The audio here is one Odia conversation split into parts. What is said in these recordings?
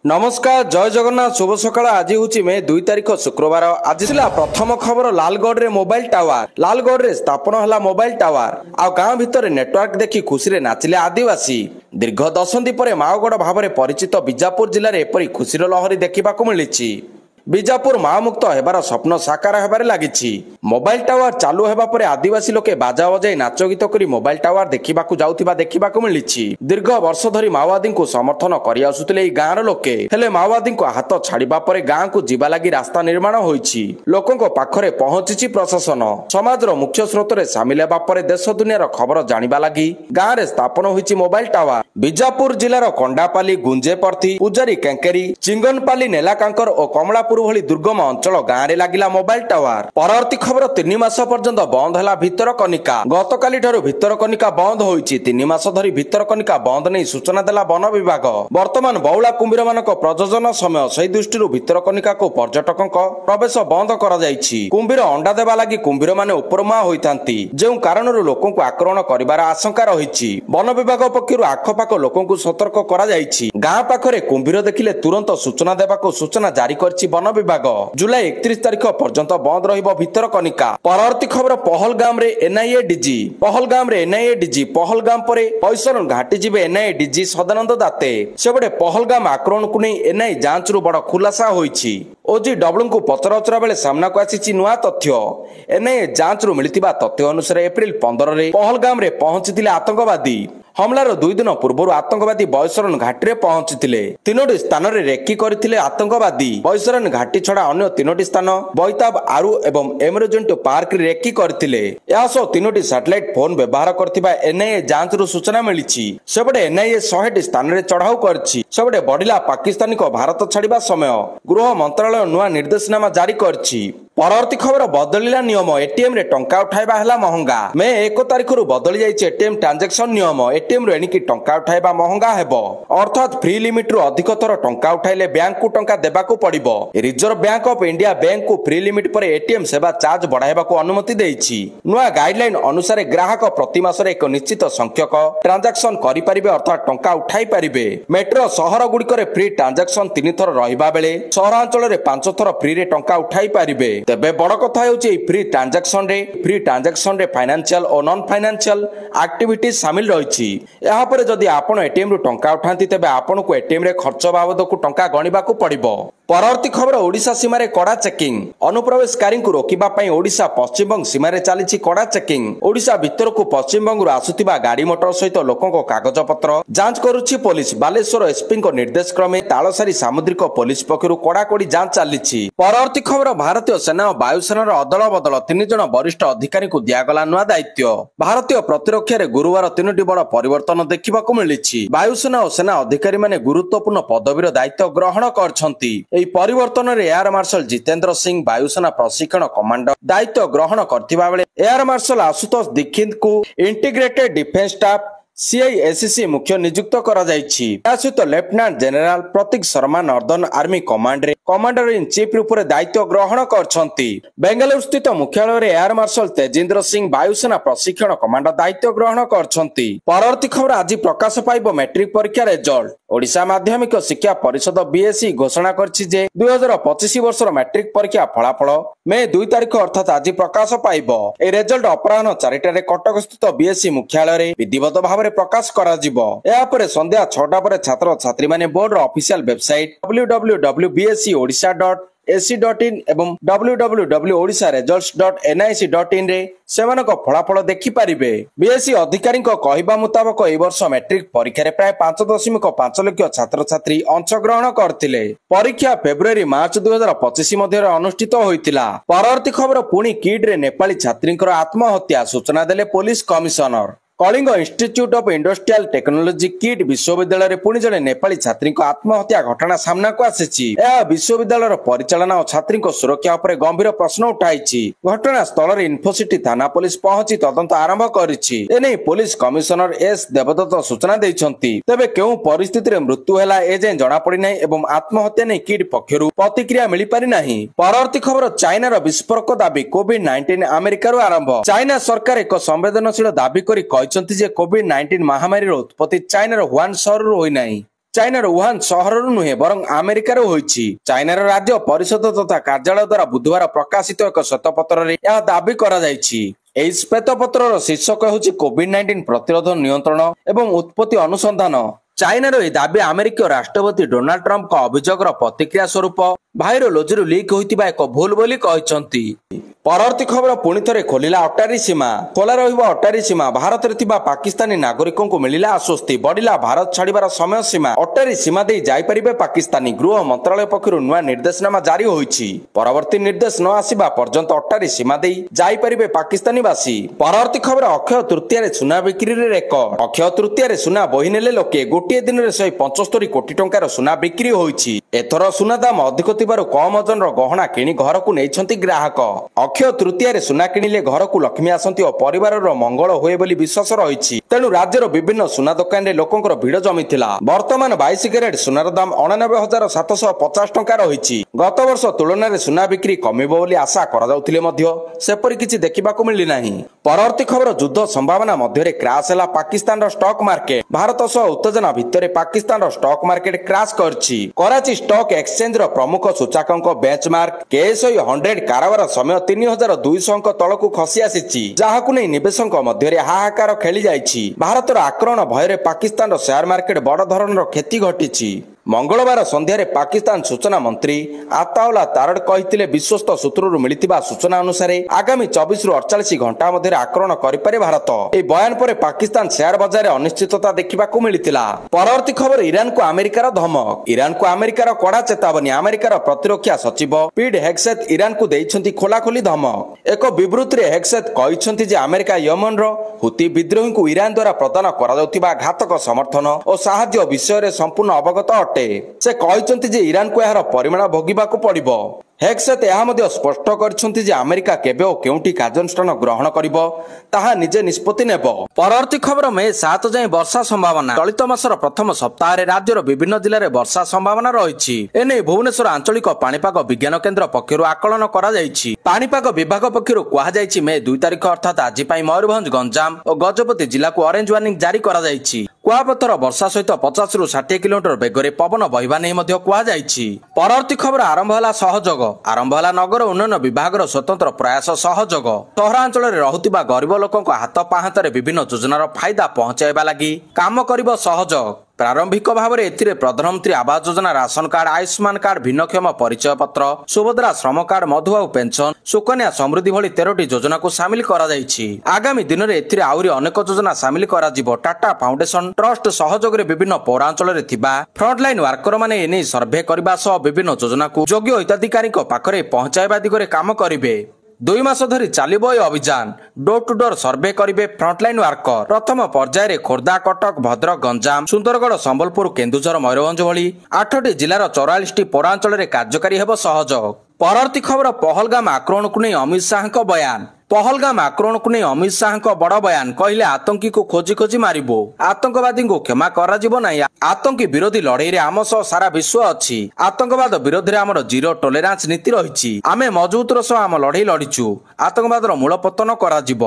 नमस्कार जय जगन्नाथ शुभ सकाळ। आज हूँ मे 2 तारिख शुक्रवार। आज प्रथम खबर लालगढ़ रे मोबाइल टावर। लालगढ़ रे स्थापन है मोबाइल टावर। आ गाँव भितर नेटवर्क देखि खुशी नाचिले आदिवासी। दीर्घ दशंधि पर माओगढ़ भाव में परिचित बीजापुर जिले में एपरी खुशीर लहरी देखा मिली। बीजापुर मामुक्त हेबार स्वप्न साकार हेबार लागिछि। मोबाइल टावर चालू हेबा परे आदिवासी लोके बाजा बजाई नाच गीत करी मोबाइल टावर देखिबाकू जाउथिबा देखिबाकू मिलिछि। दीर्घ वर्ष धरी माओवादी को समर्थन करि आसुतिले गाँर लोके, हेले माओवादी को हाथ छाड़िबा परे गाँ को जीवा लागि रास्ता निर्माण होइछि। लोकंको पाखरे पहुंचिछि प्रशासन। समाजर मुख्य स्रोत रे शामिल हेबा परे देश दुनियार खबर जानिबा लागि गाँ रे स्थापन होइछि मोबाइल टावर। बीजापुर जिलार कंडापाली, गुंजेपर्थी, पूजारी केंकेरी, चिंगनपाली, नेलाकांकर और कमलापुर भली दुर्गम अंचल गाँव में लगिला मोबाइल टावर। परवर्ती खबर 3 मास पर्यंत बंद है भितरकनिका। गतकाली ठारू भितरकनिका बंद होइछि। 3 मास धरी भितरकनिका बंद नहीं सूचना देला वन विभाग। वर्तमान बौला कुंभीर मानक प्रजनन समय से दृष्टि भितरकनिका को पर्यटकों प्रवेश बंद करा जाइछि। कुंभीर अंडा देवा लगी कुंभीर माने उपरमा होइथांती, जेउ कारणरू लोकों को आक्रमण करिवार आशंका रहिछि। वन विभाग पक्षरु आखपाख लोकों को सतर्क करा जाइछि। गाँ पाखरे कुंभीर देखिले तुरंत सूचना देबाको सूचना जारी करछि वन विभाग। जुलाई 31 तारिख पर्यंत बंद रहिबो भितरकनिका। परवर्ती खबर पहलगाम रे एनआईए डीजी। पहलगाम रे एनआईए डीजी पहलगाम परे पैसरन घाटी जिबे एनआईए डीजी सदानंद दाते। सेबडे पहलगाम आक्रमण को नहीं एनआईए जांच रु बड़ खुलासा होइछि। ओजी डब्ल्यू को पचराउचरा बेले सामना को आसीछि नुआ तथ्य। एनआईए जांच रु मिलितिबा तथ्य अनुसार एप्रिल 15 रे पहलगाम रे पहुंचिथिले आतंकवादी। हमलार 2 दिन पूर्व आतंकवादी बयसरन घाटी रे पहुंचिथिले। 3टी स्थान रे रेकी करथिले आतंकवादी। बयसरन घाटी छडा अन्य 3टी स्थान बैताब, आरु एवं एमरोजेंट पार्क रे रेकी करथिले। यासो 3टी सैटेलाइट फोन व्यवहार करथिबा एनआईए जांच रु सूचना मिलिछि। सेबडे एनआईए 100टी स्थान रे चढ़ाऊ करछि। सेबडे बढ़िला पाकिस्तानी को भारत छाड़िबा समय गृह मंत्रालय नुआ निर्देशनामा जारी करछि। परवर्ती खबर बदलिला नियम। एटीएम रे टंका उठाइबा हला महंगा। मे 1 तारिख रु बदली जाइछि एटीएम ट्रांजैक्शन नियम। एटीएम रो एनिकी टंका उठाइबा महंगा हेबो। अर्थात फ्री लिमिट रु अधिक थर टंका उठाइले बैंक को टंका देबाकू पड़िबो। Reserve Bank of India bank को फ्री लिमिट पर एटीएम सेवा चार्ज बढ़ाइबाकू अनुमति देइछि। नुआ गाइडलाइन अनुसार ग्राहक प्रति मासरे एक निश्चित संख्यक ट्रांजैक्शन करि परिबे, अर्थात टंका उठाई परिबे। मेट्रो सहर गुड़िकरे फ्री ट्रांजैक्शन 3 थर रहिबा बेले सहरांचल रे 5 थर फ्री रे टंका उठाई परिबे। तेबे बड़ कथा होछि फ्री ट्रांजैक्शन रे फाइनेंशियल और नॉन फाइनेंशियल एक्टिविटीज शामिल रहिछि। यहाँ पर जदि आपण एटीएम रु टंका उठांती तेबे आपण को एटीएम रे खर्च बाबद को टंका गणिबाकू पड़िबो। परवर्ती खबर ओडिशा सीमा रे कड़ा चेकिंग। अनुप्रवेशकारी को रोकिबा पई ओडिशा पश्चिमबंग सीमा रे चालिछि कड़ा चेकिंग। ओडिशा भीतर को पश्चिमबंग रु आसुतिबा गाड़ी मोटर सहित लोकों को कागज पत्र जांच करुछि पुलिस। बालेश्वर एसपी को निर्देश क्रमे तालसारी सामुद्रिक पुलिस पक्षरु कड़ाकड़ी जांच चालिछि। परवर्ती खबर भारतीय सेना और वायुसेनार अदल बदल 3 जन वरिष्ठ अधिकारी को दियागला नुआ दायित्व। भारतीय प्रतिरक्षा रे गुरुवार 3टी बड़ परिवर्तन देखिबाकू मिलिछि। वायुसेना और सेना अधिकारी माने गुरुत्वपूर्ण पदवीर दायित्व ग्रहण करछंती। एई परिवर्तन रे एयर मार्शल जितेंद्र सिंह वायुसेना प्रशिक्षण कमांडर दायित्व ग्रहण करथिबा बेले एयर मार्शल आशुतोष दीक्षित को इंटीग्रेटेड डिफेंस स्टाफ CIACC मुख्य नियुक्त करा जाइछि। सहित लेफ्टिनेंट जनरल प्रतीक शर्मा नॉर्दर्न आर्मी कमांड रे कमांडर इन चीफ रूप से दायित्व ग्रहण करछंती। बेंगलुरु स्थित मुख्यालय रे एयर मार्शल तेजेंद्र सिंह वायुसेना प्रशिक्षण कमांडर दायित्व ग्रहण करछंती। परवर्ती खबर आज प्रकाश पाइबो मैट्रिक परीक्षा रिजल्ट। ओडिशा माध्यमिक शिक्षा परिषद बीएसई घोषणा करछि जे 2025 वर्षर मैट्रिक परीक्षा फलाफल मे 2 तारिख अर्थात आज प्रकाश पाइबो। ए रिजल्ट अपराह्न 4टा रे कटक स्थित बीएसई मुख्यालय रे विधिवत भाव प्रकाश करा जिवो। या परे संध्या 6टा पर छात्र छात्री माने बोर्ड ऑफिशियल वेबसाइट www.bseodisa.ac.in एवं www.odisharesults.nic.in रे सेमानक फलाफल देखि परिबे। बीएसई अधिकारी कहवा मुताबक ए वर्ष मैट्रिक परीक्षा प्राय 5.5 लाख छात्र छात्री अंशग्रहण करथिले। परीक्षा फेब्रुआरी मार्च 2025 मध्य अनुष्ठित होइतिला। परवर्ती खबर पुणी किड रे नेपाली छात्रींकर आत्महत्या सूचना देले police commissioner. Kalinga institute of industrial technology KIIT विश्वविद्यालय रे पुणी जने नेपाली छात्री आत्महत्या घटना सामना को आसीछि। यह विश्वविद्यालय परिचालना और छात्री सुरक्षा उपर गंभीर प्रश्न उठाइछि। घटना स्थल रे इन्फोसिटी थाना पुलिस पहुंची तदंत आरंभ करिछि। एने पुलिस कमिशनर एस देवदत्त सूचना दैछंती। तबे केउ परिस्थिति रे मृत्यु हैला ए जे जणा पड़ी नै एवं आत्महत्या नै किड पक्षरु प्रतिक्रिया मिली पारि नाही। परवर्ती खबर चाइना रो विस्फोरक दाबी कोविड-19 अमेरिका रो आरंभ। चाइना सरकार एक संवेदनशील दाबी करी कोविड-19 महामारी उत्पत्ति चाइनार हुआन सहर होई नाही। ଚାଇନାର ଉହାନ ସହରରୁ ନୁହେଁ ବରଂ ଆମେରିକାରୁ ହୋଇଛି। ଚାଇନାର ରାଜ୍ୟ ପରିଷଦ ତଥା କାର୍ଯ୍ୟାଳୟ ଦ୍ୱାରା ବୁଧବାର ପ୍ରକାଶିତ ଏକ ଶ୍ୱେତପତ୍ରରେ ଏହା ଦାବି କରାଯାଇଛି। ଏହି ଶ୍ୱେତପତ୍ରର ଶୀର୍ଷକ ହେଉଛି କୋଭିଡ-19 ପ୍ରତିରୋଧ ନିୟନ୍ତ୍ରଣ ଏବଂ ଉତ୍ପତ୍ତି ଅନୁସନ୍ଧାନ। ଚାଇନାର ଏହି ଦାବି ଆମେରିକୀୟ ରାଷ୍ଟ୍ରପତି ଡୋନାଲ୍ଡ ଟ୍ରମ୍ପଙ୍କ ଅଭିଯୋଗର ପ୍ରତିକ୍ରିୟା ସ୍ୱରୂପ ଭାଇରୋଲୋଜିରୁ ଲିକ୍ ହୋଇଥିବା ଏକ ଭୁଲ ବୋଲି କହିଛନ୍ତି। ପରବର୍ତ୍ତୀ ଖବର ପୁଣି ଥରେ ଖୋଲିଲା ଅଟାରୀ ସୀମା। ଖୋଲା ରହିବ ଅଟାରୀ ସୀମା। ଭାରତରେ ଥିବା ପାକିସ୍ତାନୀ ନାଗରିକଙ୍କୁ ମିଳିଲା ଆଶ୍ୱସ୍ତି, ବଢିଲା ଭାରତ ଛାଡ଼ିବାର ସମୟ ସୀମା। ଅଟାରୀ ସୀମା ଦେଇ ଯାଇପାରିବେ ପାକିସ୍ତାନୀ। ଗୃହ ମନ୍ତ୍ରାଳୟ ପକ୍ଷରୁ ନୂଆ ନିର୍ଦ୍ଦେଶନାମା ଜାରି ହୋଇଛି। ପରବର୍ତ୍ତୀ ନିର୍ଦ୍ଦେଶ ନ ଆସିବା ପର୍ଯ୍ୟନ୍ତ ଅଟାରୀ ସୀମା ଦେଇ ଯାଇପାରିବେ ପାକିସ୍ତାନୀବାସୀ। ପରବର୍ତ୍ତୀ ଖବର ଅକ୍ଷୟ ତୃତୀୟାରେ ସୁନା ବିକ୍ରିରେ ରେକର୍ଡ। ଅକ୍ଷୟ ତୃତୀୟାରେ ସୁନା ବୋହି ନେଲେ ଲୋକେ। ଗୋଟିଏ ଦିନରେ 175 କୋଟି ଟଙ୍କାର ସୁନା ବିକ୍ରି ହୋଇଛି। ଏଥର ସୁନା ଦାମ ଅଧିକ ଥିବାରୁ କମ ଓଜନର ଗହଣା କିଣି ଘରକୁ ନେଇଛନ୍ତି ଗ୍ରାହକ। ଅକ୍ଷୟ ତୃତୀୟାରେ ସୁନା କିଣିଲେ ଘରକୁ ଲକ୍ଷ୍ମୀ ଆସନ୍ତି ଓ ପରିବାରର ମଙ୍ଗଳ ହୁଏ ବୋଲି ବିଶ୍ୱାସ ରହିଛି। ତେଣୁ ରାଜ୍ୟର ବିଭିନ୍ନ ସୁନା ଦୋକାନରେ ଲୋକଙ୍କର ଭିଡ଼ ଜମିଥିଲା। ବର୍ତ୍ତମାନ 22 କ୍ୟାରେଟ ସୁନାର ଦାମ 89,750 ଟଙ୍କା ରହିଛି। ଗତ ବର୍ଷ ତୁଳନାରେ ସୁନା ବିକ୍ରି କମିବ ବୋଲି ଆଶା କରାଯାଉଥିଲେ ମଧ୍ୟ ସେପରି କିଛି ଦେଖିବାକୁ ମିଳିନାହିଁ। ପରବର୍ତ୍ତୀ ଖବର ଯୁଦ୍ଧ ସମ୍ଭାବନା ମଧ୍ୟରେ କ୍ରାସ୍ ହେଲା ପାକିସ୍ତାନର ଷ୍ଟକ୍ ମାର୍କେଟ। ଭାରତ ସହ ଉତ୍ତେଜନା ଭିତରେ ପାକିସ୍ତାନର ଷ୍ଟକ୍ ମାର୍କେଟ କ୍ରାସ୍ କରିଛି। କରାଚି ଷ୍ଟକ୍ ଏକ୍ସଚେଞ୍ଜର ପ୍ରମୁଖ ସୂଚାଙ୍କଙ୍କ ବେଞ୍ଚମାର୍କ KSI 100 କାରବାର ସମୟ 3,200ଙ୍କ ତଳକୁ ଖସି ଆସିଛି, ଯାହାକୁ ନେଇ ନିବେଶକଙ୍କ ମଧ୍ୟରେ ହାହାକାର ଖେଳି ଯାଇଛି। ଭାରତର ଆକ୍ରମଣ ଭୟରେ ପାକିସ୍ତାନର ସେୟାର ମାର୍କେଟ ବଡ଼ ଧରଣର କ୍ଷତି ଘଟିଛି। ମଙ୍ଗଳବାର ସନ୍ଧ୍ୟାରେ ପାକିସ୍ତାନ ସୂଚନା ମନ୍ତ୍ରୀ ଆତାଉଲ୍ଲା ତାରଡ କହିଥିଲେ, ବିଶ୍ୱସ୍ତ ସୂତ୍ରରୁ ମିଳିଥିବା ସୂଚନା ଅନୁସାରେ ଆଗାମୀ 24ରୁ 48 ଘଣ୍ଟା ମଧ୍ୟରେ ଆକ୍ରମଣ କରିପାରେ ଭାରତ। ଏହି ବୟାନ ପରେ ପାକିସ୍ତାନ ସେୟାର ବଜାରରେ ଅନିଶ୍ଚିତତା ଦେଖିବାକୁ ମିଳିଥିଲା। ପରବର୍ତ୍ତୀ ଖବର ଇରାନକୁ ଆମେରିକାର ଧମକ। ଇରାନକୁ ଆମେରିକାର କଡ଼ା ଚେତାବନୀ। ଆମେରିକାର ପ୍ରତିରକ୍ଷା ସଚିବ ପିଟ୍ ହେଗ୍ସେଥ୍ ଇରାନକୁ ଦେଇଛନ୍ତି ଖୋଲାଖୋଲି ଧମକ। ଏକ ବିବୃତ୍ତିରେ ହେଗ୍ସେଥ୍ କହିଛନ୍ତି ଯେ ଆମେରିକା ୟେମେନର ହୁତି ବିଦ୍ରୋହୀଙ୍କୁ ଇରାନ ଦ୍ୱାରା ପ୍ରଦାନ କରାଯାଉଥିବା ଘାତକ ସମର୍ଥନ ଓ ସାହାଯ୍ୟ ବିଷୟରେ ସମ୍ପୂର୍ଣ୍ଣ ଅବଗତ ଅଟେ। ସେ କହିଛନ୍ତି ଯେ ଇରାନକୁ ଏହାର ପରିମାଣ ଭୋଗିବାକୁ ପଡ଼ିବ। ହେଗ୍ସେଥ୍ ଏହା ମଧ୍ୟ ସ୍ପଷ୍ଟ କରିଛନ୍ତି ଯେ ଆମେରିକା କେବେ ଓ କେଉଁଠି କାର୍ଯ୍ୟାନୁଷ୍ଠାନ ଗ୍ରହଣ କରିବ ତାହା ନିଜେ ନିଷ୍ପତ୍ତି ନେବ। ପରବର୍ତ୍ତୀ ଖବର ମେ 7 ଯାଏଁ ବର୍ଷା ସମ୍ଭାବନା। ଚଳିତ ମାସର ପ୍ରଥମ ସପ୍ତାହରେ ରାଜ୍ୟର ବିଭିନ୍ନ ଜିଲ୍ଲାରେ ବର୍ଷା ସମ୍ଭାବନା ରହିଛି। ଏନେଇ ଭୁବନେଶ୍ୱର ଆଞ୍ଚଳିକ ପାଣିପାଗ ବିଜ୍ଞାନ କେନ୍ଦ୍ର ପକ୍ଷରୁ ଆକଳନ କରାଯାଇଛି। ପାଣିପାଗ ବିଭାଗ ପକ୍ଷରୁ କୁହାଯାଇଛି, ମେ 2 ତାରିଖ ଅର୍ଥାତ୍ ଆଜି ପାଇଁ ମୟୂରଭଞ୍ଜ, ଗଞ୍ଜାମ ଓ ଗଜପତି ଜିଲ୍ଲାକୁ ଅରେଞ୍ଜ ୱାର୍ଣ୍ଣିଂ ଜାରି କରାଯାଇଛି। କୁଆପଥର ବର୍ଷା ସହିତ 50ରୁ 60 କିଲୋମିଟର ବେଗରେ ପବନ ବହିବା ନେଇ ମଧ୍ୟ କୁହାଯାଇଛି। ପରବର୍ତ୍ତୀ ଖବର ଆରମ୍ଭ ହେଲା ସହଯୋଗ। ଆରମ୍ଭ ହେଲା ନଗର ଉନ୍ନୟନ ବିଭାଗର ସ୍ୱତନ୍ତ୍ର ପ୍ରୟାସ ସହଯୋଗ। ସହରାଞ୍ଚଳରେ ରହୁଥିବା ଗରିବ ଲୋକଙ୍କ ହାତ ପାହାନ୍ତରେ ବିଭିନ୍ନ ଯୋଜନାର ଫାଇଦା ପହଞ୍ଚାଇବା ଲାଗି କାମ କରିବ ସହଯୋଗ। ପ୍ରାରମ୍ଭିକ ଭାବରେ ଏଥିରେ ପ୍ରଧାନମନ୍ତ୍ରୀ Awas Yojana, ration card, Ayushman card, ଭିନ୍ନକ୍ଷମ ପରିଚୟ ପତ୍ର, ସୁଭଦ୍ରା ଶ୍ରମ କାର୍ଡ, ମଧୁବାବୁ ପେନସନ, ସୁକନ୍ୟା ସମୃଦ୍ଧି ଭଳି 13ଟି ଯୋଜନାକୁ ସାମିଲ କରାଯାଇଛି। ଆଗାମୀ ଦିନରେ ଏଥିରେ ଆହୁରି ଅନେକ ଯୋଜନା ସାମିଲ କରାଯିବ। ଟାଟା ଫାଉଣ୍ଡେସନ ଟ୍ରଷ୍ଟ ସହଯୋଗରେ ବିଭିନ୍ନ ପୌରାଞ୍ଚଳରେ ଥିବା ଫ୍ରଣ୍ଟଲାଇନ ୱାର୍କରମାନେ ଏନେଇ ସର୍ଭେ କରିବା ସହ ବିଭିନ୍ନ ଯୋଜନାକୁ ଯୋଗ୍ୟ ହିତାଧିକାରୀଙ୍କ ପାଖରେ ପହଞ୍ଚାଇବା ଦିଗରେ କାମ କରିବେ। 2 ମାସ ଧରି ଚାଲିବ ଏହି ଅଭିଯାନ। ଡୋର ଟୁ ଡୋର ସର୍ଭେ କରିବେ ଫ୍ରଣ୍ଟଲାଇନ ୱାର୍କର। ପ୍ରଥମ ପର୍ଯ୍ୟାୟରେ ଖୋର୍ଦ୍ଧା, କଟକ, ଭଦ୍ରକ, ଗଞ୍ଜାମ, ସୁନ୍ଦରଗଡ଼, ସମ୍ବଲପୁର, କେନ୍ଦୁଝର, ମୟୂରଭଞ୍ଜ ଭଳି 8ଟି ଜିଲ୍ଲାର 44ଟି ପୌରାଞ୍ଚଳରେ କାର୍ଯ୍ୟକାରୀ ହେବ ସହଯୋଗ। ପରବର୍ତ୍ତୀ ଖବର ପହଲଗାମ ଆକ୍ରମଣକୁ ନେଇ ଅମିତ ଶାହଙ୍କ ବୟାନ। ପହଲଗାମ ଆକ୍ରମଣକୁ ନେଇ ଅମିତ ଶାହଙ୍କ ବଡ଼ ବୟାନ। କହିଲେ, ଆତଙ୍କୀକୁ ଖୋଜି ଖୋଜି ମାରିବୁ, ଆତଙ୍କବାଦୀଙ୍କୁ କ୍ଷମା କରାଯିବ ନାହିଁ। ଆତଙ୍କୀ ବିରୋଧୀ ଲଢେଇରେ ଆମ ସହ ସାରା ବିଶ୍ୱ ଅଛି। ଆତଙ୍କବାଦ ବିରୋଧରେ ଆମର ଜିରୋ ଟୋଲେରାନ୍ସ ନୀତି ରହିଛି। ଆମେ ମଜବୁତର ସହ ଆମ ଲଢେଇ ଲଢିଛୁ। ଆତଙ୍କବାଦର ମୂଳପତନ କରାଯିବ।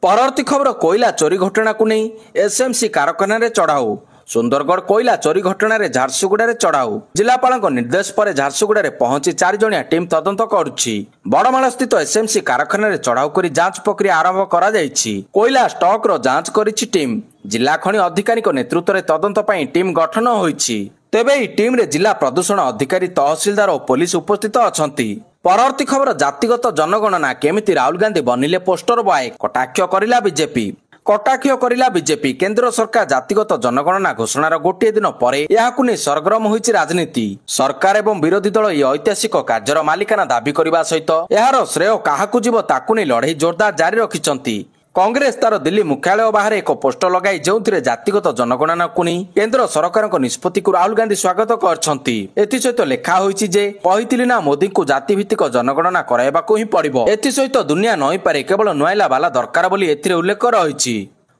ପରବର୍ତ୍ତୀ ଖବର କୋଇଲା ଚୋରି ଘଟଣାକୁ ନେଇ SMC କାରଖାନାରେ ଚଢ଼ାଉ। ସୁନ୍ଦରଗଡ଼ କୋଇଲା ଚୋରି ଘଟଣାରେ ଝାରସୁଗୁଡ଼ାରେ ଚଢ଼ାଉ। ଜିଲ୍ଲାପାଳଙ୍କ ନିର୍ଦ୍ଦେଶ ପରେ ଝାରସୁଗୁଡ଼ାରେ ପହଞ୍ଚି 4 ଜଣିଆ ଟିମ୍ ତଦନ୍ତ କରୁଛି। ବଡ଼ମାଳ ସ୍ଥିତ SMC କାରଖାନାରେ ଚଢ଼ାଉ କରି ଯାଞ୍ଚ ପ୍ରକ୍ରିୟା ଆରମ୍ଭ କରାଯାଇଛି। କୋଇଲା ଷ୍ଟକର ଯାଞ୍ଚ କରିଛି ଟିମ୍। ଜିଲ୍ଲା ଖଣି ଅଧିକାରୀଙ୍କ ନେତୃତ୍ୱରେ ତଦନ୍ତ ପାଇଁ ଟିମ୍ ଗଠନ ହୋଇଛି। ତେବେ ଏହି ଟିମ୍ରେ ଜିଲ୍ଲା ପ୍ରଦୂଷଣ ଅଧିକାରୀ, ତହସିଲଦାର ଓ ପୋଲିସ ଉପସ୍ଥିତ ଅଛନ୍ତି। ପରବର୍ତ୍ତୀ ଖବର ଜାତିଗତ ଜନଗଣନା କେମିତି ରାହୁଲ ଗାନ୍ଧୀ ବନିଲେ ପୋଷ୍ଟର ବୟ, କଟାକ୍ଷ କରିଲା ବିଜେପି। କଟାକ୍ଷ କରିଲା ବିଜେପି। କେନ୍ଦ୍ର ସରକାର ଜାତିଗତ ଜନଗଣନା ଘୋଷଣାର ଗୋଟିଏ ଦିନ ପରେ ଏହାକୁ ନେଇ ସରଗରମ ହୋଇଛି ରାଜନୀତି। ସରକାର ଏବଂ ବିରୋଧୀ ଦଳ ଏହି ଐତିହାସିକ କାର୍ଯ୍ୟର ମାଲିକାନା ଦାବି କରିବା ସହିତ ଏହାର ଶ୍ରେୟ କାହାକୁ ଯିବ ତାକୁ ନେଇ ଲଢ଼େଇ ଜୋରଦାର ଜାରି ରଖିଛନ୍ତି। କଂଗ୍ରେସ ତାର ଦିଲ୍ଲୀ ମୁଖ୍ୟାଳୟ ବାହାରେ ଏକ ପୋଷ୍ଟର ଲଗାଇ ଯେଉଁଥିରେ ଜାତିଗତ ଜନଗଣନାକୁ ନେଇ କେନ୍ଦ୍ର ସରକାରଙ୍କ ନିଷ୍ପତ୍ତିକୁ ରାହୁଲ ଗାନ୍ଧୀ ସ୍ୱାଗତ କରିଛନ୍ତି। ଏଥିସହିତ ଲେଖା ହୋଇଛି ଯେ, କହିଥିଲି ନା ମୋଦିଙ୍କୁ ଜାତିଭିତ୍ତିକ ଜନଗଣନା କରାଇବାକୁ ହିଁ ପଡ଼ିବ। ଏଥିସହିତ ଦୁନିଆ ନଇପାରେ, କେବଳ ନୁଆଇଲା ବାଲା ଦରକାର ବୋଲି ଏଥିରେ ଉଲ୍ଲେଖ ରହିଛି।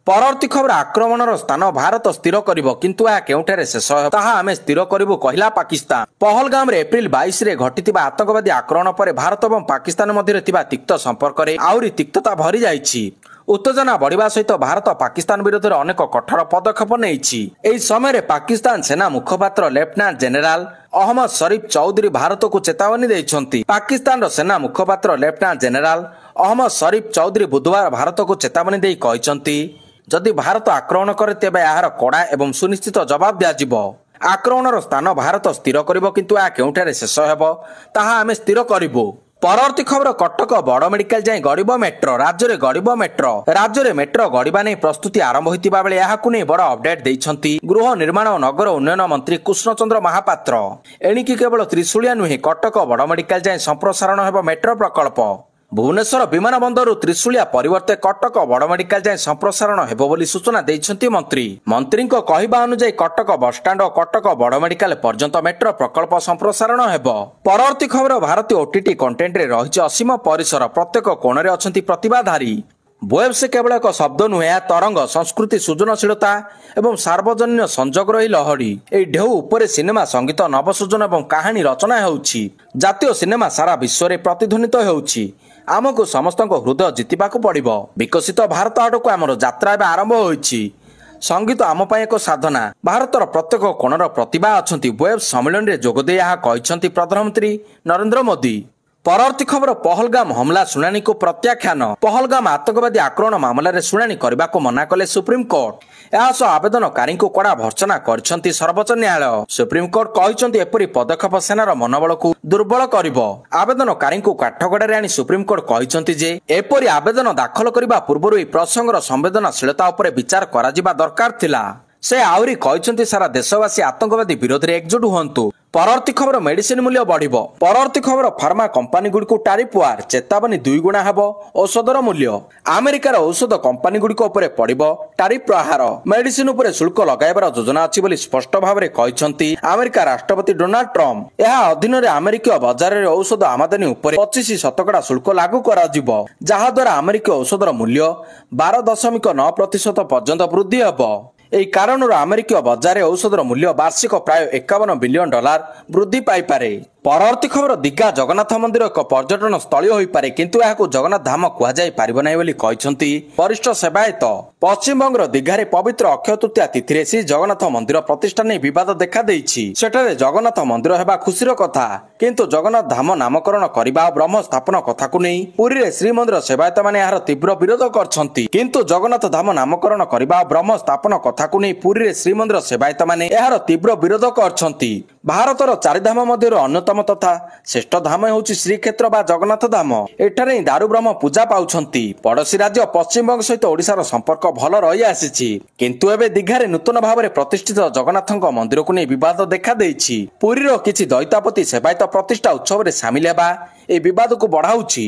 ପରବର୍ତ୍ତୀ ଖବର ଆକ୍ରମଣର ସ୍ଥାନ ଭାରତ ସ୍ଥିର କରିବ କିନ୍ତୁ ଏହା କେଉଁଠାରେ ଶେଷ ହେବ ତାହା ଆମେ ସ୍ଥିର କରିବୁ କହିଲା ପାକିସ୍ତାନ। ପହଲଗାମରେ ଏପ୍ରିଲ 22ରେ ଘଟିଥିବା ଆତଙ୍କବାଦୀ ଆକ୍ରମଣ ପରେ ଭାରତ ଏବଂ ପାକିସ୍ତାନ ମଧ୍ୟରେ ଥିବା ତିକ୍ତ ସମ୍ପର୍କରେ ଆହୁରି ତିକ୍ତତା ଭରି ଯାଇଛି। ଉତ୍ତେଜନା ବଢିବା ସହିତ ଭାରତ ପାକିସ୍ତାନ ବିରୋଧରେ ଅନେକ କଠୋର ପଦକ୍ଷେପ ନେଇଛି। ଏହି ସମୟରେ ପାକିସ୍ତାନ ସେନା ମୁଖପାତ୍ର ଲେଫ୍ଟନାଣ୍ଟ ଜେନେରାଲ ଅହମ୍ମଦ ଶରୀଫ ଚୌଧୁରୀ ଭାରତକୁ ଚେତାବନୀ ଦେଇଛନ୍ତି। ପାକିସ୍ତାନର ସେନା ମୁଖପାତ୍ର ଲେଫ୍ଟନାଣ୍ଟ ଜେନେରାଲ ଅହମ୍ମଦ ଶରୀଫ ଚୌଧୁରୀ ବୁଧବାର ଭାରତକୁ ଚେତାବନୀ ଦେଇ କହିଛନ୍ତି ଯଦି ଭାରତ ଆକ୍ରମଣ କରେ ତେବେ ଏହାର କଡ଼ା ଏବଂ ସୁନିଶ୍ଚିତ ଜବାବ ଦିଆଯିବ। ଆକ୍ରମଣର ସ୍ଥାନ ଭାରତ ସ୍ଥିର କରିବ କିନ୍ତୁ ଏହା କେଉଁଠାରେ ଶେଷ ହେବ ତାହା ଆମେ ସ୍ଥିର କରିବୁ। ପରବର୍ତ୍ତୀ ଖବର କଟକ ବଡ଼ ମେଡିକାଲ ଯାଏଁ ଗଡ଼ିବ ମେଟ୍ରୋ। ରାଜ୍ୟରେ ଗଡ଼ିବ ମେଟ୍ରୋ। ରାଜ୍ୟରେ ମେଟ୍ରୋ ଗଡ଼ିବା ନେଇ ପ୍ରସ୍ତୁତି ଆରମ୍ଭ ହୋଇଥିବା ବେଳେ ଏହାକୁ ନେଇ ବଡ଼ ଅପଡେଟ୍ ଦେଇଛନ୍ତି ଗୃହ ନିର୍ମାଣ ଓ ନଗର ଉନ୍ନୟନ ମନ୍ତ୍ରୀ କୃଷ୍ଣଚନ୍ଦ୍ର ମହାପାତ୍ର। ଏଣିକି କେବଳ ତ୍ରିଶୁଳିଆ ନୁହେଁ କଟକ ବଡ଼ ମେଡିକାଲ ଯାଏଁ ସମ୍ପ୍ରସାରଣ ହେବ ମେଟ୍ରୋ ପ୍ରକଳ୍ପ। ଭୁବନେଶ୍ୱର ବିମାନ ବନ୍ଦରରୁ ତ୍ରିଶୁଳିଆ ପରିବର୍ତ୍ତେ କଟକ ବଡ଼ ମେଡିକାଲ ଯାଏଁ ସମ୍ପ୍ରସାରଣ ହେବ ବୋଲି ସୂଚନା ଦେଇଛନ୍ତି ମନ୍ତ୍ରୀ। ମନ୍ତ୍ରୀଙ୍କ କହିବା ଅନୁଯାୟୀ କଟକ ବସଷ୍ଟାଣ୍ଡ ଓ କଟକ ବଡ଼ ମେଡିକାଲ ପର୍ଯ୍ୟନ୍ତ ମେଟ୍ରୋ ପ୍ରକଳ୍ପ ସମ୍ପ୍ରସାରଣ ହେବ। ପରବର୍ତ୍ତୀ ଖବର ଭାରତୀୟ ଓଟିଟି କଣ୍ଟେଣ୍ଟରେ ରହିଛି ଅସୀମ ପରିସର। ପ୍ରତ୍ୟେକ କୋଣରେ ଅଛନ୍ତି ପ୍ରତିଭାଧାରୀ। ୱେବ୍ସ କେବଳ ଏକ ଶବ୍ଦ ନୁହେଁ ଏହା ତରଙ୍ଗ ସଂସ୍କୃତି ସୃଜନଶୀଳତା ଏବଂ ସାର୍ବଜନୀନ ସଂଯୋଗର ଏହି ଲହଡ଼ି। ଏହି ଢେଉ ଉପରେ ସିନେମା ସଙ୍ଗୀତ ନବସୃଜନ ଏବଂ କାହାଣୀ ରଚନା ହେଉଛି। ଜାତୀୟ ସିନେମା ସାରା ବିଶ୍ୱରେ ପ୍ରତିଧ୍ୱନିତ ହେଉଛି। ଆମକୁ ସମସ୍ତଙ୍କ ହୃଦୟ ଜିତିବାକୁ ପଡ଼ିବ। ବିକଶିତ ଭାରତ ଆଡ଼କୁ ଆମର ଯାତ୍ରା ଏବେ ଆରମ୍ଭ ହୋଇଛି। ସଙ୍ଗୀତ ଆମ ପାଇଁ ଏକ ସାଧନା। ଭାରତର ପ୍ରତ୍ୟେକ କୋଣର ପ୍ରତିଭା ଅଛନ୍ତି। ୱେବ୍ ସମ୍ମିଳନୀରେ ଯୋଗଦେଇ ଏହା କହିଛନ୍ତି ପ୍ରଧାନମନ୍ତ୍ରୀ ନରେନ୍ଦ୍ର ମୋଦି। ପରବର୍ତ୍ତୀ ଖବର ପହଲଗାମ ହମଲା ଶୁଣାଣିକୁ ପ୍ରତ୍ୟାଖ୍ୟାନ। ପହଲଗାମ ଆତଙ୍କବାଦୀ ଆକ୍ରମଣ ମାମଲାରେ ଶୁଣାଣି କରିବାକୁ ମନା କଲେ ସୁପ୍ରିମକୋର୍ଟ। ଏହା ସହ ଆବେଦନକାରୀଙ୍କୁ କଡ଼ା ଭର୍ତ୍ସନା କରିଛନ୍ତି ସର୍ବୋଚ୍ଚ ନ୍ୟାୟାଳୟ। ସୁପ୍ରିମକୋର୍ଟ କହିଛନ୍ତି ଏପରି ପଦକ୍ଷେପ ସେନାର ମନୋବଳକୁ ଦୁର୍ବଳ କରିବ। ଆବେଦନକାରୀଙ୍କୁ କାଠଗଡ଼ାରେ ଆଣି ସୁପ୍ରିମକୋର୍ଟ କହିଛନ୍ତି ଯେ ଏପରି ଆବେଦନ ଦାଖଲ କରିବା ପୂର୍ବରୁ ଏହି ପ୍ରସଙ୍ଗର ସମ୍ବେଦନଶୀଳତା ଉପରେ ବିଚାର କରାଯିବା ଦରକାର ଥିଲା। ସେ ଆହୁରି କହିଛନ୍ତି ସାରା ଦେଶବାସୀ ଆତଙ୍କବାଦୀ ବିରୋଧରେ ଏକଜୁଟ ହୁଅନ୍ତୁ। ପରବର୍ତ୍ତୀ ଖବର ମେଡିସିନ ମୂଲ୍ୟ ବଢିବ। ପରବର୍ତ୍ତୀ ଖବର ଫାର୍ମା କମ୍ପାନୀଗୁଡ଼ିକୁ ଟାରିଫ ୱାର ଚେତାବନୀ 2 ଗୁଣା ହେବ ଔଷଧର ମୂଲ୍ୟ। ଆମେରିକାର ଔଷଧ କମ୍ପାନୀଗୁଡ଼ିକ ଉପରେ ପଡ଼ିବ ଟାରିଫ ପ୍ରହାର। ମେଡିସିନ ଉପରେ ଶୁଳ୍କ ଲଗାଇବାର ଯୋଜନା ଅଛି ବୋଲି ସ୍ପଷ୍ଟ ଭାବରେ କହିଛନ୍ତି ଆମେରିକା ରାଷ୍ଟ୍ରପତି ଡୋନାଲ୍ଡ ଟ୍ରମ୍ପ। ଏହା ଅଧୀନରେ ଆମେରିକୀୟ ବଜାରରେ ଔଷଧ ଆମଦାନୀ ଉପରେ 25% ଶୁଳ୍କ ଲାଗୁ କରାଯିବ ଯାହାଦ୍ୱାରା ଆମେରିକୀୟ ଔଷଧର ମୂଲ୍ୟ 12.9% ପର୍ଯ୍ୟନ୍ତ ବୃଦ୍ଧି ହେବ। ଏହି କାରଣରୁ ଆମେରିକୀୟ ବଜାରରେ ଔଷଧର ମୂଲ୍ୟ ବାର୍ଷିକ ପ୍ରାୟ $51 ବିଲିୟନ ବୃଦ୍ଧି ପାଇପାରେ। ପରବର୍ତ୍ତୀ ଖବର ଦିଘା ଜଗନ୍ନାଥ ମନ୍ଦିର ଏକ ପର୍ଯ୍ୟଟନ ସ୍ଥଳୀ ହୋଇପାରେ କିନ୍ତୁ ଏହାକୁ ଜଗନ୍ନାଥ ଧାମ କୁହାଯାଇ ପାରିବ ନାହିଁ ବୋଲି କହିଛନ୍ତି ବରିଷ୍ଠ ସେବାୟତ। ପଶ୍ଚିମବଙ୍ଗର ଦିଘାରେ ପବିତ୍ର ଅକ୍ଷୟ ତୃତୀୟା ତିଥିରେ ଶ୍ରୀ ଜଗନ୍ନାଥ ମନ୍ଦିର ପ୍ରତିଷ୍ଠା ନେଇ ବିବାଦ ଦେଖାଦେଇଛି। ସେଠାରେ ଜଗନ୍ନାଥ ମନ୍ଦିର ହେବା ଖୁସିର କଥା କିନ୍ତୁ ଜଗନ୍ନାଥ ଧାମ ନାମକରଣ କରିବା ଓ ବ୍ରହ୍ମ ସ୍ଥାପନ କଥାକୁ ନେଇ ପୁରୀରେ ଶ୍ରୀମନ୍ଦିର ସେବାୟତମାନେ ଏହାର ତୀବ୍ର ବିରୋଧ କରିଛନ୍ତି। କିନ୍ତୁ ଜଗନ୍ନାଥ ଧାମ ନାମକରଣ କରିବା ଓ ବ୍ରହ୍ମ ସ୍ଥାପନ କଥାକୁ ନେଇ ପୁରୀରେ ଶ୍ରୀମନ୍ଦିର ସେବାୟତମାନେ ଏହାର ତୀବ୍ର ବିରୋଧ କରିଛନ୍ତି। ଭାରତର 4 ଧାମ ମଧ୍ୟରୁ ଅନ୍ୟତମ ତଥା ଶ୍ରେଷ୍ଠ ଧାମ ହେଉଛି ଶ୍ରୀକ୍ଷେତ୍ର ବା ଜଗନ୍ନାଥ ଧାମ। ଏଠାରେ ହିଁ ଦାରୁ ବ୍ରହ୍ମ ପୂଜା ପାଉଛନ୍ତି। ପଡୋଶୀ ରାଜ୍ୟ ପଶ୍ଚିମବଙ୍ଗ ସହିତ ଓଡ଼ିଶାର ସମ୍ପର୍କ ଭଲ ରହି ଆସିଛି କିନ୍ତୁ ଏବେ ଦିଘାରେ ନୂତନ ଭାବରେ ପ୍ରତିଷ୍ଠିତ ଜଗନ୍ନାଥଙ୍କ ମନ୍ଦିରକୁ ନେଇ ବିବାଦ ଦେଖାଦେଇଛି। ପୁରୀର କିଛି ଦଇତାପତି ସେବାୟତ ପ୍ରତିଷ୍ଠା ଉତ୍ସବରେ ସାମିଲ ହେବା ଏହି ବିବାଦକୁ ବଢାଉଛି।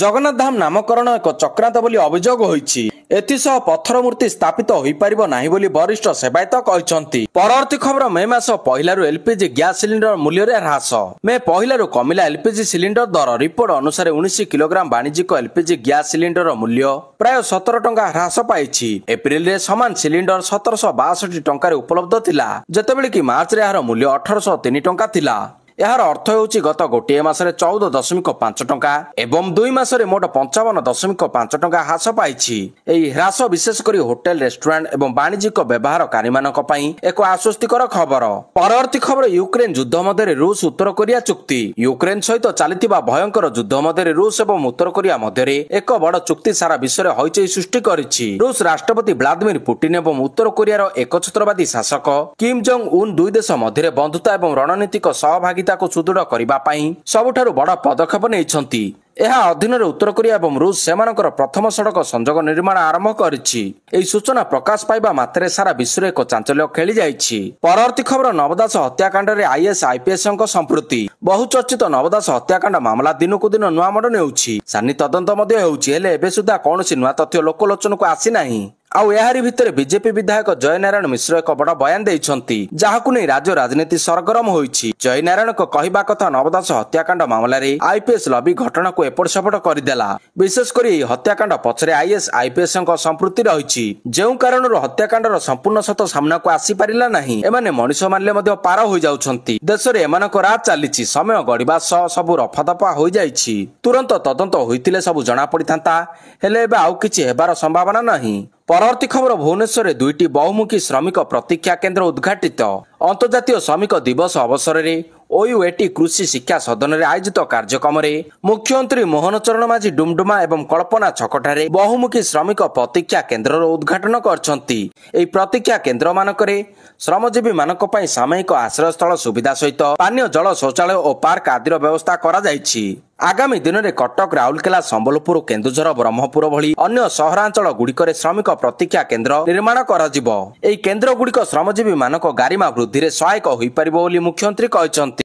ଜଗନ୍ନାଥ ଧାମ ନାମକରଣ ଏକ ଚକ୍ରାନ୍ତ ବୋଲି ଅଭିଯୋଗ ହୋଇଛି। ଏଥିସହ ପଥର ମୂର୍ତ୍ତି ସ୍ଥାପିତ ହୋଇପାରିବ ନାହିଁ ବୋଲି ବରିଷ୍ଠ ସେବାୟତ କହିଛନ୍ତି। ପରବର୍ତ୍ତୀ ଖବର ମେ ମାସ ପହିଲାରୁ ଏଲପିଜି ଗ୍ୟାସ୍ ସିଲିଣ୍ଡର ମୂଲ୍ୟରେ ହ୍ରାସ। ମେ ପହିଲାରୁ କମିଲା ଏଲପିଜି ସିଲିଣ୍ଡର ଦର। ରିପୋର୍ଟ ଅନୁସାରେ 19 କିଲୋଗ୍ରାମ ବାଣିଜ୍ୟିକ ଏଲପିଜି ଗ୍ୟାସ୍ ସିଲିଣ୍ଡର ମୂଲ୍ୟ ପ୍ରାୟ 17 ଟଙ୍କା ହ୍ରାସ ପାଇଛି। ଏପ୍ରିଲରେ ସମାନ ସିଲିଣ୍ଡର 1762 ଟଙ୍କାରେ ଉପଲବ୍ଧ ଥିଲା ଯେତେବେଳେ କି ମାର୍ଚ୍ଚରେ ଏହାର ମୂଲ୍ୟ 1803 ଟଙ୍କା ଥିଲା। ଏହାର ଅର୍ଥ ହେଉଛି ଗତ ଗୋଟିଏ ମାସରେ 14.5 ଟଙ୍କା ଏବଂ 2 ମାସରେ ମୋଟ 55.5 ଟଙ୍କା ହ୍ରାସ ପାଇଛି। ଏହି ହ୍ରାସ ବିଶେଷ କରି ହୋଟେଲ ରେଷ୍ଟୁରାଣ୍ଟ ଏବଂ ବାଣିଜ୍ୟିକ ବ୍ୟବହାରକାରୀମାନଙ୍କ ପାଇଁ ଏକ ଆଶ୍ୱସ୍ତିକର ଖବର। ପରବର୍ତ୍ତୀ ଖବର ୟୁକ୍ରେନ ଯୁଦ୍ଧ ମଧ୍ୟରେ ରୁଷ ଉତ୍ତର କୋରିଆ ଚୁକ୍ତି। ୟୁକ୍ରେନ ସହିତ ଚାଲିଥିବା ଭୟଙ୍କର ଯୁଦ୍ଧ ମଧ୍ୟରେ ରୁଷ ଏବଂ ଉତ୍ତର କୋରିଆ ମଧ୍ୟରେ ଏକ ବଡ଼ ଚୁକ୍ତି ସାରା ବିଶ୍ୱରେ ହଇଚଇ ସୃଷ୍ଟି କରିଛି। ରୁଷ ରାଷ୍ଟ୍ରପତି ଭ୍ଲାଦିମିର ପୁଟିନ ଏବଂ ଉତ୍ତର କୋରିଆର ଏକଛତ୍ରବାଦୀ ଶାସକ କିମ୍ ଜଙ୍ଗ ଉନ୍ ଦୁଇ ଦେଶ ମଧ୍ୟରେ ବନ୍ଧୁତା ଏବଂ ରଣନୀତିକ ସହଭାଗିତାକୁ ସୁଦୃଢ଼ କରିବା ପାଇଁ ସବୁଠାରୁ ବଡ଼ ପଦକ୍ଷେପ ନେଇଛନ୍ତି। ଏହା ଅଧୀନରେ ଉତ୍ତର କୋରିଆ ଏବଂ ରୁଷ ସେମାନଙ୍କର ପ୍ରଥମ ସଡ଼କ ସଂଯୋଗ ନିର୍ମାଣ ଆରମ୍ଭ କରିଛି। ଏହି ସୂଚନା ପ୍ରକାଶ ପାଇବା ମାତ୍ରେ ସାରା ବିଶ୍ୱରେ ଏକ ଚାଞ୍ଚଲ୍ୟ ଖେଳି ଯାଇଛି। ପରବର୍ତ୍ତୀ ଖବର ନବଦାସ ହତ୍ୟାକାଣ୍ଡରେ ଆଇଏଏସ୍ ଆଇପିଏସ୍ଙ୍କ ସମ୍ପୃକ୍ତି। ବହୁ ଚର୍ଚ୍ଚିତ ନବଦାସ ହତ୍ୟାକାଣ୍ଡ ମାମଲା ଦିନକୁ ଦିନ ନୂଆ ମୋଡ଼ ନେଉଛି। ସାନି ତଦନ୍ତ ମଧ୍ୟ ହେଉଛି ହେଲେ ଏବେ ସୁଦ୍ଧା କୌଣସି ନୂଆ ତଥ୍ୟ ଲୋକଲୋଚନକୁ ଆସିନାହିଁ। ଆଉ ଏହାରି ଭିତରେ ବିଜେପି ବିଧାୟକ ଜୟ ନାରାୟଣ ମିଶ୍ର ଏକ ବଡ଼ ବୟାନ ଦେଇଛନ୍ତି, ଯାହାକୁ ନେଇ ରାଜ୍ୟ ରାଜନୀତି ସରଗରମ ହୋଇଛି। ଜୟ ନାରାୟଣଙ୍କ କହିବା କଥା, ନବ ଦାସ ହତ୍ୟାକାଣ୍ଡ ମାମଲାରେ ଆଇପିଏସ୍ ଲବି ଘଟଣାକୁ ଏପଟ ସେପଟ କରିଦେଲା। ବିଶେଷ କରି ଏହି ହତ୍ୟାକାଣ୍ଡ ପଛରେ ଆଇଏଏସ୍ ଆଇପିଏସ୍ଙ୍କ ସମ୍ପୃକ୍ତି ରହିଛି। ଯେଉଁ କାରଣରୁ ହତ୍ୟାକାଣ୍ଡର ସମ୍ପୂର୍ଣ୍ଣ ସତ ସାମ୍ନାକୁ ଆସିପାରିଲା ନାହିଁ। ଏମାନେ ମଣିଷ ମାରିଲେ ମଧ୍ୟ ପାର ହୋଇଯାଉଛନ୍ତି। ଦେଶରେ ଏମାନଙ୍କ ରାଜ ଚାଲିଛି। ସମୟ ଗଡ଼ିବା ସହ ସବୁ ରଫାଦଫା ହୋଇଯାଇଛି। ତୁରନ୍ତ ତଦନ୍ତ ହୋଇଥିଲେ ସବୁ ଜଣାପଡ଼ିଥାନ୍ତା। ହେଲେ ଏବେ ଆଉ କିଛି ହେବାର ସମ୍ଭାବନା ନାହିଁ। ପରବର୍ତ୍ତୀ ଖବର, ଭୁବନେଶ୍ୱରରେ 2ଟି ବହୁମୁଖୀ ଶ୍ରମିକ ପ୍ରତୀକ୍ଷା କେନ୍ଦ୍ର ଉଦ୍ଘାଟିତ। ଅନ୍ତର୍ଜାତୀୟ ଶ୍ରମିକ ଦିବସ ଅବସରରେ ଓୟୁଏଟି କୃଷି ଶିକ୍ଷା ସଦନରେ ଆୟୋଜିତ କାର୍ଯ୍ୟକ୍ରମରେ ମୁଖ୍ୟମନ୍ତ୍ରୀ ମୋହନ ଚରଣ ମାଝୀ ଡୁମଡୁମା ଏବଂ କଳ୍ପନା ଛକଠାରେ ବହୁମୁଖୀ ଶ୍ରମିକ ପ୍ରତୀକ୍ଷା କେନ୍ଦ୍ରର ଉଦ୍ଘାଟନ କରିଛନ୍ତି। ଏହି ପ୍ରତୀକ୍ଷା କେନ୍ଦ୍ରମାନଙ୍କରେ ଶ୍ରମଜୀବୀମାନଙ୍କ ପାଇଁ ସାମୟିକ ଆଶ୍ରୟସ୍ଥଳ ସୁବିଧା ସହିତ ପାନୀୟ ଜଳ, ଶୌଚାଳୟ ଓ ପାର୍କ ଆଦିର ବ୍ୟବସ୍ଥା କରାଯାଇଛି। ଆଗାମୀ ଦିନରେ କଟକ, ରାଉରକେଲା, ସମ୍ବଲପୁର, କେନ୍ଦୁଝର, ବ୍ରହ୍ମପୁର ଭଳି ଅନ୍ୟ ସହରାଞ୍ଚଳ ଗୁଡ଼ିକରେ ଶ୍ରମିକ ପ୍ରତୀକ୍ଷା କେନ୍ଦ୍ର ନିର୍ମାଣ କରାଯିବ। ଏହି କେନ୍ଦ୍ରଗୁଡ଼ିକ ଶ୍ରମଜୀବୀମାନଙ୍କ ଗାରିମା ବୃଦ୍ଧିରେ ସହାୟକ ହୋଇପାରିବ ବୋଲି ମୁଖ୍ୟମନ୍ତ୍ରୀ କହିଛନ୍ତି।